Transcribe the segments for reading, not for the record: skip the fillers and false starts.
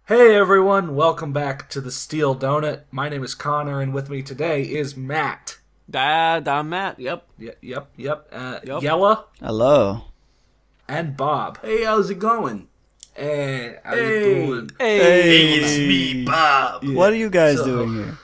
Hey everyone, welcome back to the Steel Donut. My name is Connor, and with me today is Matt. I'm Matt, yep. Yep. Yep. Yella. Hello. And Bob. Hey, how's it going? Hey, how Hey. you doing? Hey, it's me, Bob. What are you guys doing here?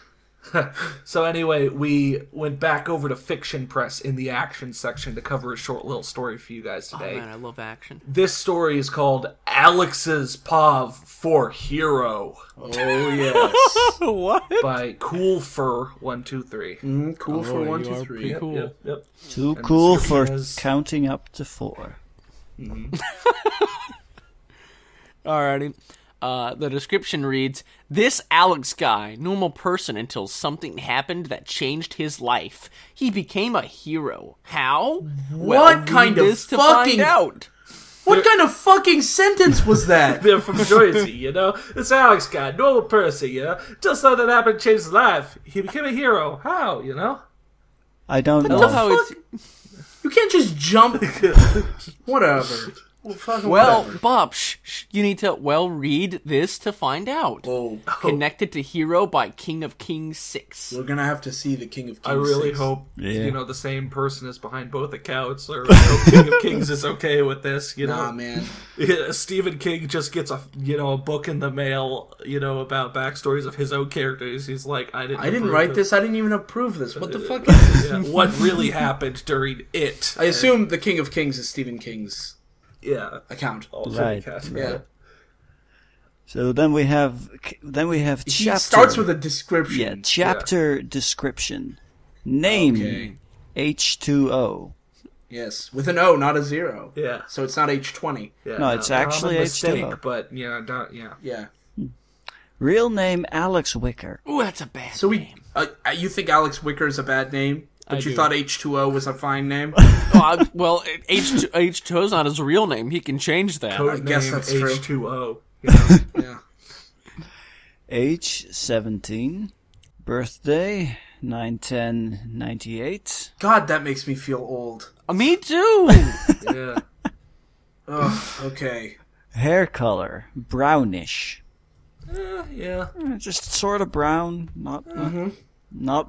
So anyway, we went back over to Fiction Press in the action section to cover a short little story for you guys Oh today. man, I love action. This story is called Alex's POV for Hero Oh, yes. What? by Cool Fur 123. Cool for you 1, 2, are 3. pretty cool. Yep. Too And cool the for description is- counting up to 4. Alrighty. The description reads, "This Alex guy, normal person until something happened that changed his life. He became a hero. How? What kind read of this to fucking- find out. What kind of fucking sentence was that? They're from Jersey, you know? This Alex guy, normal person, you know? Just something happened, changed his life. He became a hero. How, you know? I don't I love know. how it's... You can't just jump. Whatever. Well, fucking Well, whatever. Bob, you need to, read this to find out. Oh, Connected to Hero by King of Kings 6. we're gonna have to see the King of Kings. I really 6. hope, Yeah. you know, the same person is behind both accounts, or you know, King of Kings is okay with this, you know? Nah, man. Yeah, Stephen King just gets a book in the mail, you know, about backstories of his own characters. He's like, I didn't I didn't approve write of- this. I didn't even approve this. What the fuck is this? Yeah, what really happened during it. I assume the King of Kings is Stephen King's Yeah. account. Also Right. cast, Yeah. So then we have He chapter. starts with a description. Yeah, chapter description. Name Okay. H2O. Yes, with an O, not a 0. Yeah. So it's not H20. Yeah, No, it's actually a mistake, H2O. but yeah, yeah. Yeah. Real name Alex Wicker. Ooh, that's a bad So name. you think Alex Wicker is a bad name, but I you do. thought H2O was a fine name? Well, H2O's not his real name. He can change that. Code guess name that's true. H2O. You know? Yeah. Age 17. Birthday 9/10/98. God, that makes me feel old. Me too. Yeah. Ugh, okay. Hair color brownish. Yeah. Just sort of brown, not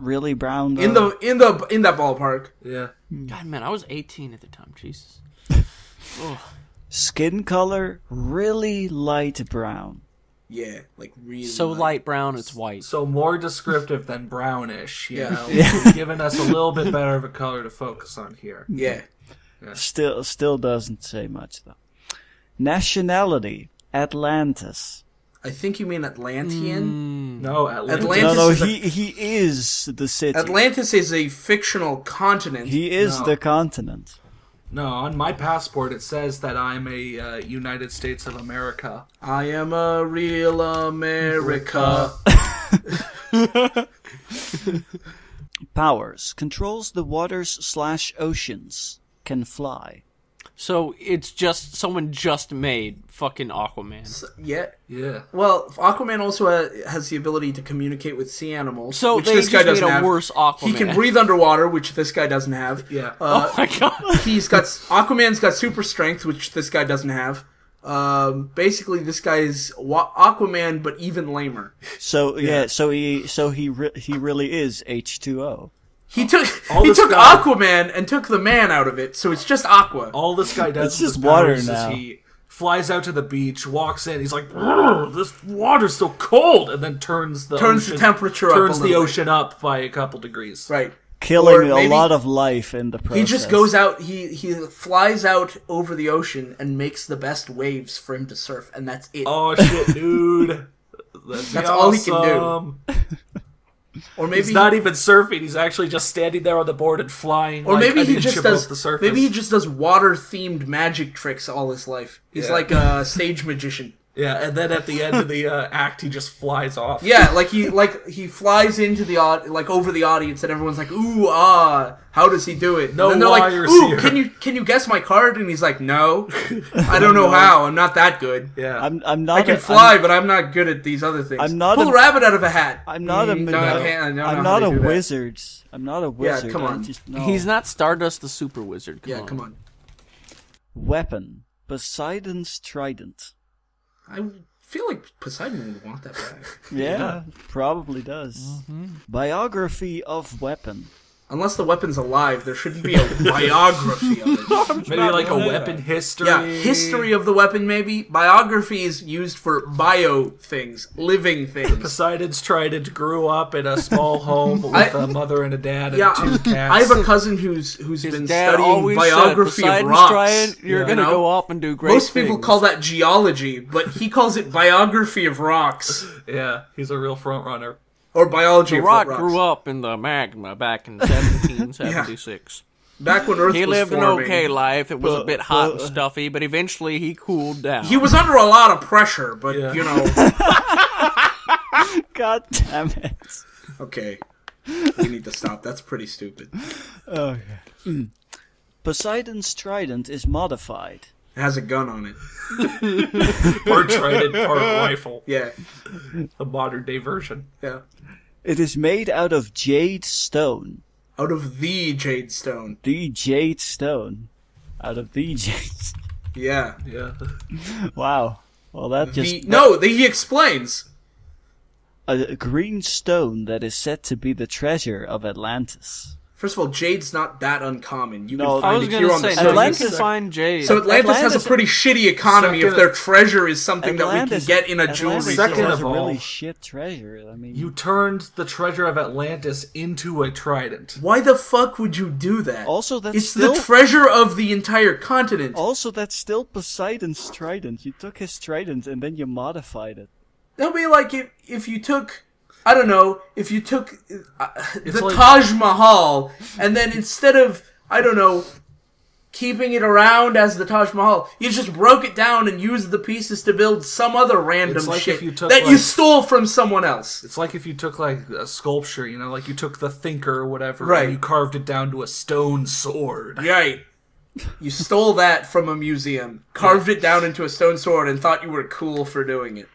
really brown though. In that ballpark. Yeah. God, man, I was 18 at the time. Jesus. Skin color really light brown. Yeah, like really. So light brown, it's white. So more descriptive than brownish, you Yeah. know? You've given us a little bit better of a color to focus on here. Yeah. Still doesn't say much though. Nationality Atlantis. I think you mean Atlantean. No, Atlantis. Atlantis No, is a- he is the city. Atlantis is a fictional continent. He is No. the continent. No, on my passport it says that I'm a United States of America. I am a real America. Powers controls the waters/oceans. Can fly. So it's just someone just made fucking Aquaman. Yeah. Yeah. Well, Aquaman also has the ability to communicate with sea animals, So which they this guy just made doesn't a have. worse Aquaman. He can breathe underwater, which this guy doesn't have. Yeah. Oh my god. Aquaman's got super strength, which this guy doesn't have. Basically, this guy is Aquaman, but even lamer. So he really is H2O. He took this guy- Aquaman and took the man out of it, so it's just Aqua. All this guy does It's with just his water powers now. is he flies out to the beach, walks in, he's like, "Brr, this water's so cold," and then turns the temperature up a turns the little bit. ocean up by a couple degrees. Right. Killing Or a maybe lot of life in the process. He just goes out. He flies out over the ocean and makes the best waves for him to surf, and that's it. Oh shit, dude. That's all he can do. Or maybe He's not even surfing. He's actually just standing there on the board and flying. Or like maybe an he inch just above does. the surface. Maybe he just does water-themed magic tricks all his life. He's Yeah. like a stage magician. Yeah, and then at the end of the act, he just flies off. Yeah, he flies into the over the audience, and everyone's like, "Ooh, ah, how does he do it?" No and then they're like, wires "Ooh, here." can you guess my card?" And he's like, "No, I don't know how. I'm not that good. Yeah. I'm not. I can fly, but I'm not good at these other things. I'm not Pull a- a rabbit out of a hat. I'm not a. No, I can't. I don't know I'm how not they a do that. wizard. I'm not a wizard. come I on. just know. He's not Stardust the Super Wizard. Yeah, come on. Weapon Poseidon's trident. I feel like Poseidon would want that back. Yeah, probably does. Biography of weapon. Unless the weapon's alive, there shouldn't be a biography of it. Maybe like a weapon history. Yeah, history of the weapon, maybe. Biography is used for bio things, living things. Poseidon's trident grew up in a small home with a mother and a dad and 2 cats. I have a cousin who's His been dad studying always biography said, of Poseidon's rocks. Trident, you're gonna go off and do great Most people things. call that geology, but he calls it biography of rocks. Yeah, he's a real front runner. Or biology The of rock rocks. grew up in the magma back in 1776. Back when Earth He was lived an forming. okay life. It was a bit hot and stuffy, but eventually he cooled down. He was under a lot of pressure, but, Yeah. you know... God damn it. Okay. We need to stop. That's pretty stupid. Okay. Poseidon's trident is modified. It has a gun on it. Part trident, part rifle. Yeah. A modern day version. Yeah. It is made out of jade stone. Out of the jade stone. The jade stone. Out of the jade. Yeah. Yeah. Wow. Well, that just He explains. a green stone that is said to be the treasure of Atlantis. First of all, jade's not that uncommon. You No, can I find was it going here to on the say, surface. no, you Atlantis- can find jade. So Atlantis has Atlantis- a pretty shitty economy if Second- their treasure is something that we can Atlantis- get in a jewelry Atlantis Second store. has of a really all, shit treasure. I mean, You turned the treasure of Atlantis into a trident. Why the fuck would you do that? also that's It's still the treasure of the entire continent. also that's still Poseidon's trident. You took his trident and then you modified it. That'd be like if you took, I don't know, if you took the like- Taj Mahal and then instead of, I don't know, keeping it around as the Taj Mahal, you just broke it down and used the pieces to build some other random It's like shit if you took, that you like- stole from someone else. It's like if you took like a sculpture, you know, like you took the thinker or whatever, Right. and you carved it down to a stone sword. Right. You stole that from a museum, carved it down into a stone sword, and thought you were cool for doing it.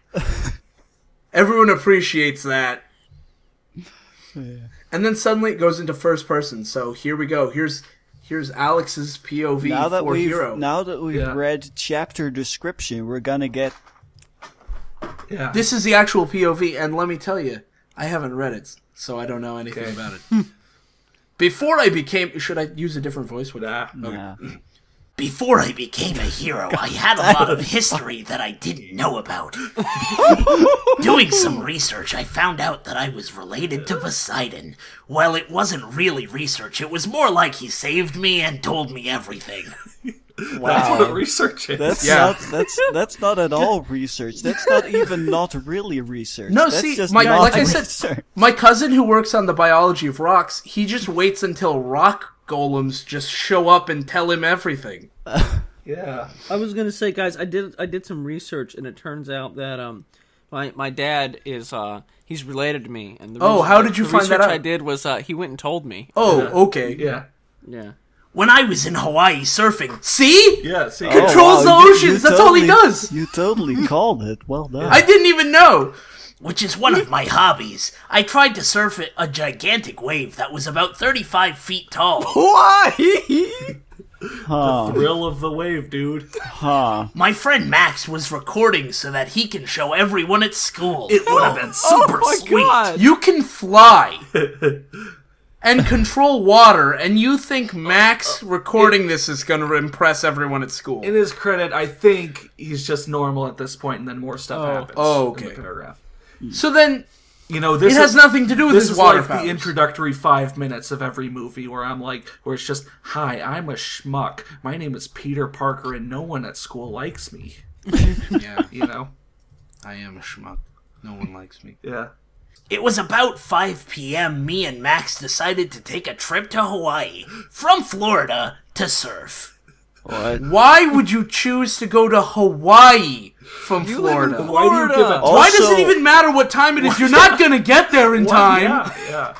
Everyone appreciates that. And then suddenly it goes into first person. So here we go. Here's Alex's POV Now that for we've Hero. Yeah. read chapter description, we're gonna get Yeah. This is the actual POV, and let me tell you, I haven't read it, so I don't know anything about it. Before I became... Should I use a different voice? nah. Before I became a hero, I had a lot of history that I didn't know about. Doing some research, I found out that I was related to Poseidon. Well, it wasn't really research. It was more like he saved me and told me everything. That's what Wow. research is. That's not at all research. That's not even not really research. No, That's see, just like not I said, research. my cousin who works on the biology of rocks, he just waits until rock golems just show up and tell him everything. Yeah. I was gonna say, guys, I did some research, and it turns out that my dad is he's related to me. And How did you the find that research out? I did was he went and told me. Oh, okay. Yeah. Yeah. When I was in Hawaii surfing, See? Yeah. See, Controls the oceans, that's all he does. You totally called it. Well done. I didn't even know. which is one of my hobbies, I tried to surf a gigantic wave that was about 35 feet tall. Why? Huh. thrill of the wave, dude. Huh. My friend Max was recording so that he can show everyone at school. It would have been super my sweet. God. You can fly and control water, and you think Max recording this is going to impress everyone at school. In his credit, I think he's just normal at this point, and then more stuff happens. Oh, In okay. the paragraph. So then, You know, it this has is, nothing to do with This his is water like powers. the introductory 5 minutes of every movie where I'm like, where it's just, hi, I'm a schmuck. My name is Peter Parker, and no one at school likes me. Yeah, You know? I am a schmuck. No one likes me. Yeah. It was about 5 p.m. Me and Max decided to take a trip to Hawaii from Florida to surf. What? Why would you choose to go to Hawaii from Florida? Why do you give a... Why does Also- it even matter what time it is? You're not going to get there in time. Yeah.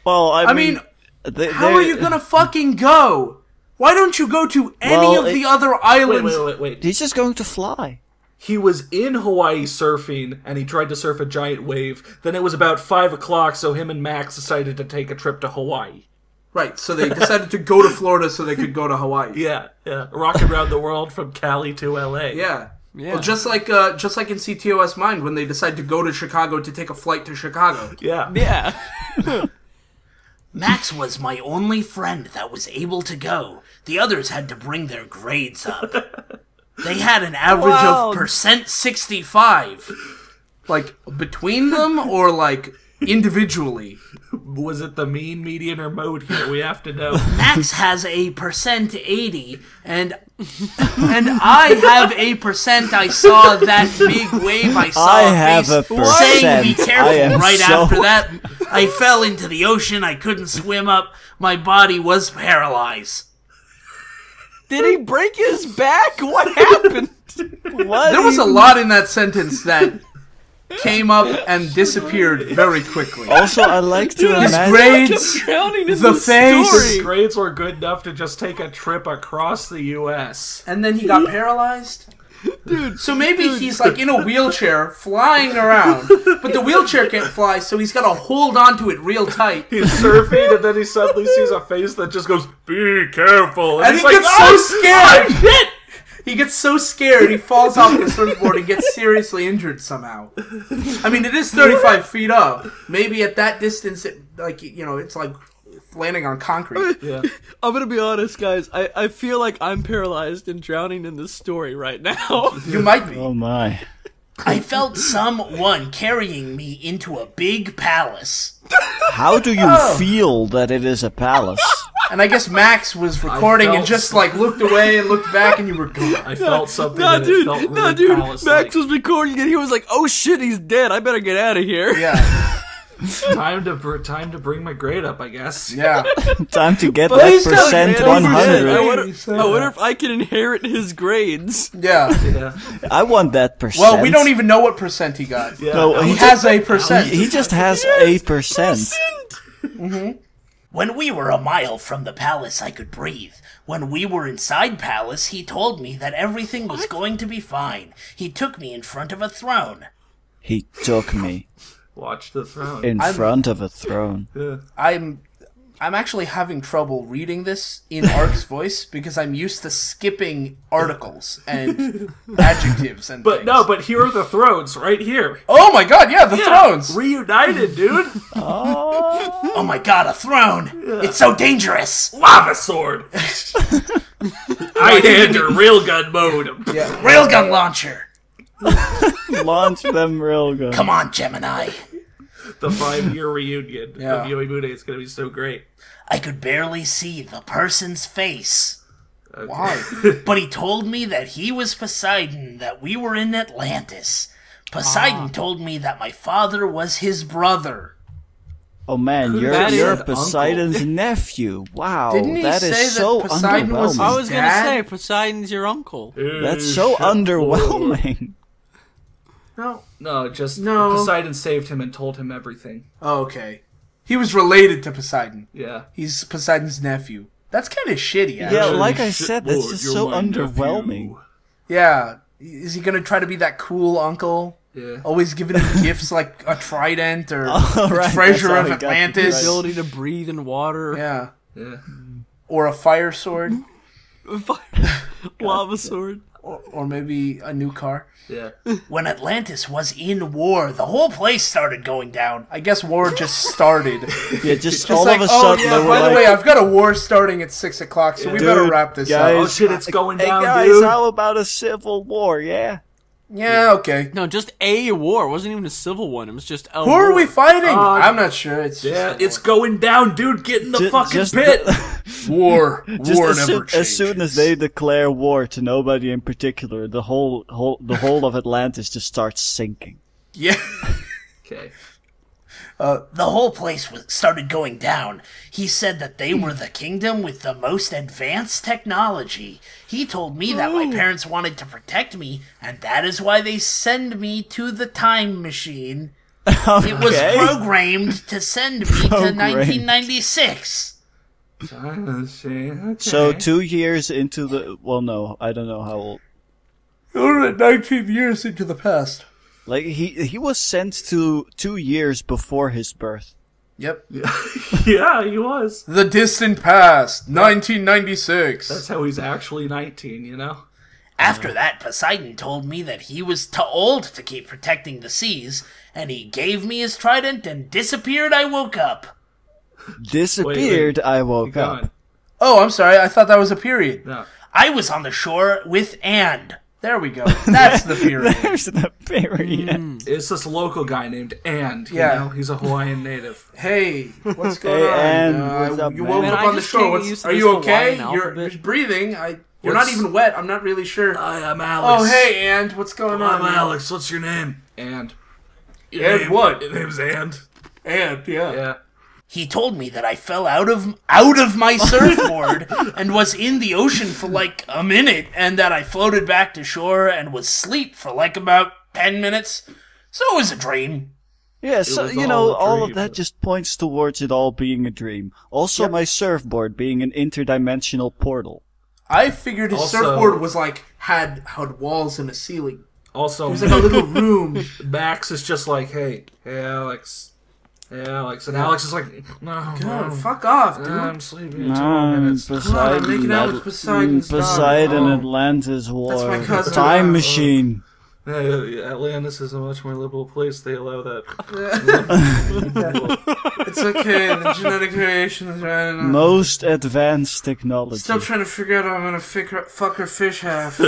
Well, I mean, they- how they're- are you going to fucking go? Why don't you go to any Well, of the other islands? Wait. He's just going to fly. He was in Hawaii surfing, and he tried to surf a giant wave. Then it was about 5 o'clock, so him and Max decided to take a trip to Hawaii. Right, so they decided to go to Florida so they could go to Hawaii. Yeah. Rocking around the world from Cali to L.A. Yeah. Yeah. Well, just like in CTOS Mind when they decide to go to Chicago to take a flight to Chicago. Yeah. Yeah. Max was my only friend that was able to go. The others had to bring their grades up. They had an average Wow. of .65. Like, between them or, like, individually? Was it the mean, median, or mode here? We have to know. Max has a .80, and I have a %. I saw that big wave. I saw I a have face a saying, "Be percent. careful!" I am Right so- after that, I fell into the ocean. I couldn't swim up. My body was paralyzed. Did he break his back? What happened? What? There was a lot in that sentence that came up and disappeared very quickly. Also, I like to His imagine. grades, Drowning in the the face. story. His grades were good enough to just take a trip across the U.S. and then he got paralyzed. Dude, so maybe he's like in a wheelchair flying around, but the wheelchair can't fly, so he's got to hold onto it real tight. He's surfing, and then he suddenly sees a face that just goes, "Be careful!" And he's he like, gets so scared. Shit! He gets so scared, he falls off the surfboard and gets seriously injured somehow. I mean, it is 35 feet up. Maybe at that distance, it's like landing on concrete. Yeah. I'm gonna be honest, guys. I feel like I'm paralyzed and drowning in this story right now. You might be. Oh my. I felt someone carrying me into a big palace. How do you feel that it is a palace? And I guess Max was recording and felt- just like looked away and looked back, and you were gone. I felt something Nah, that dude. it felt really Nah, dude. palace-like. Max was recording and he was like, "Oh shit, he's dead. I better get out of here." Yeah, Time to bring my grade up, I guess. yeah. Time to get But that he's still percent dead. I 100. wonder if I can inherit his grades. Yeah. Yeah. I want that percent. Well, we don't even know what percent he got. Yeah. No, He he has a percent. He just has a percent. When we were a mile from the palace, I could breathe. When we were inside palace, he told me that everything was going to be fine. He took me in front of a throne. He took me Watch the throne. in front of a throne. Yeah. I'm actually having trouble reading this in Ark's voice because I'm used to skipping articles and adjectives and But things. no, but here are the thrones, right here. Oh my god, yeah, the Yeah, thrones! reunited, dude. Oh my god, a throne! It's so dangerous! Lava sword. High-hander, railgun mode. Yeah. Railgun launcher! Launch them railgun. Come on, Gemini. The 5-year reunion Yeah. of Yoimune is going to be so great. I could barely see the person's face. Why? But he told me that he was Poseidon, that we were in Atlantis. Poseidon told me that my father was his brother. Oh man, you're that you're is an Poseidon's nephew. Wow, Didn't he that say is that so Poseidon was underwhelming. I was gonna Dad? say Poseidon's your uncle. That's so underwhelming. No. No, just No. Poseidon saved him and told him everything. Oh, okay. He was related to Poseidon. Yeah. He's Poseidon's nephew. That's kind of shitty, actually. Yeah, like I Shit, said, that's Lord, just you're so my underwhelming. nephew. Yeah. Is he going to try to be that cool uncle? Yeah. Always giving him gifts like a trident or Oh, the right, treasure that's how of he got the Atlantis. trident. Ability to breathe in water. Yeah. Yeah. Or a fire sword. Lava sword. Or maybe a new car. Yeah. When Atlantis was in war, the whole place started going down. I guess war just started. Yeah, just Just all like, of a oh sudden yeah, they were by the like, way, I've got a war starting at 6 o'clock, so we Dude, better wrap this guys, Oh up. shit, it's going "Hey down, guys, dude. how about a civil war? Yeah." Yeah, okay. No, just a war. It wasn't even a civil one. It was just a Who war. are we fighting? I'm not sure. It's Yeah, just it's going down, dude. Get in the Ju- fucking just pit. war. Just War as, never soon, as soon as they declare war to nobody in particular, the whole of Atlantis just starts sinking. Yeah. Okay. The whole place started going down. He said that they were the kingdom with the most advanced technology. He told me that my parents wanted to protect me, and that is why they send me to the time machine. It was Okay. programmed to send me to Programmed. 1996. Okay. So 2 years into the no, I don't know how old. We're 19 years into the past. Like he was sent to 2 years before his birth. Yep. Yeah, he was. The distant past, 1996. That's how he's actually 19, you know? After that, Poseidon told me that he was too old to keep protecting the seas, and he gave me his trident and disappeared. I woke up. Disappeared, Wait. I woke Keep up. going. Oh, I'm sorry. I thought that was a period. No. I was on the shore with And. There we go. That's the period. There's the period. It's this local guy named And. You Yeah. know? He's a Hawaiian native. Hey, what's going Hey, on? Ann, what's up, you man? woke Man, up I on the just shore. can't get used to Are this you okay? Hawaiian You're alphabet. breathing. You're What's- not even wet. I'm not really sure. Hi, I'm Alex. Oh, hey, And. What's going on? I'm Alex. What's your name? And. And what? Your name's And. And, yeah. Yeah. He told me that I fell out of my surfboard and was in the ocean for like a minute, and that I floated back to shore and was asleep for like about 10 minutes. So it was a dream. Yeah, so, was you all know, a all of dream. that just points towards it all being a dream. Also, my surfboard being an interdimensional portal. I figured his Also- surfboard was like, had walls and a ceiling. Also, It was like a little room. Max is just like, hey, Alex. Hey, Alex. And Alex is like, no, God, no. fuck off, dude. I'm sleeping in 12 minutes. I'm making out with Poseidon's dog. Poseidon Oh. Atlantis War. my cousin. Time Oh. machine. Atlantis is a much more liberal place. They allow that. It's okay. The genetic variation is right enough. Most advanced technology. Still trying to figure out how I'm gonna fuck her fish half.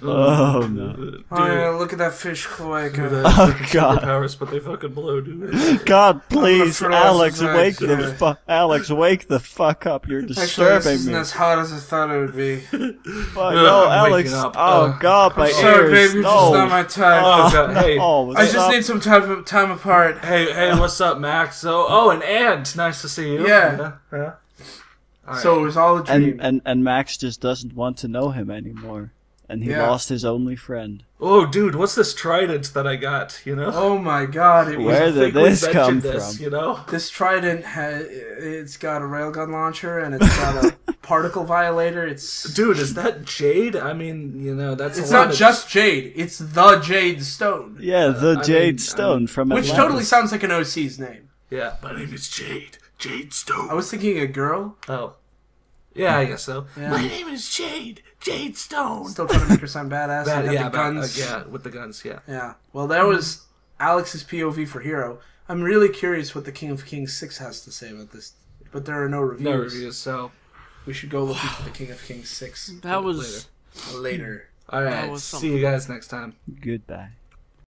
Oh no. Oh yeah, look at that fish cloaca. Oh, God. Powers, but they fucking blow, dude. God, please, fertilize Alex, his wake eggs, the fuck. Alex, wake the fuck up. You're Actually, this disturbing isn't me. as hot as I thought it would be. Fuck, no, I'm Alex. waking up. Oh God, my Sorry, ears. baby, you're No. just not my type. Oh, God. Hey, Oh, I just stop. need some time apart. hey, what's up, Max? And nice to see you. Yeah. Yeah. All right. So it was all a dream. And Max just doesn't want to know him anymore, and he Yeah. lost his only friend. Oh, dude, what's this trident that I got? You know? Oh my God! It was Where I did think we this mentioned come this, from? You know? This trident it's got a railgun launcher and it's got a particle violator. Dude, is that jade? I mean, you know, that's It's a lot not of- just jade. It's the Jade Stone, Yeah, the I Jade mean, Stone from which Atlantis. totally sounds like an OC's name. Yeah. My name is Jade. Jade Stone. I was thinking a girl. Oh. Yeah, I guess so. Yeah. My name is Jade. Jade Stone. Still trying to make her sound badass. Bad- and yeah, the bad- guns. yeah, with the guns, yeah. Yeah. Well, that was Alex's POV for Hero. I'm really curious what the King of Kings 6 has to say about this, but there are no reviews. No reviews, so. We should go look into the King of Kings 6 That was later. All That right, was see you guys next time. Goodbye.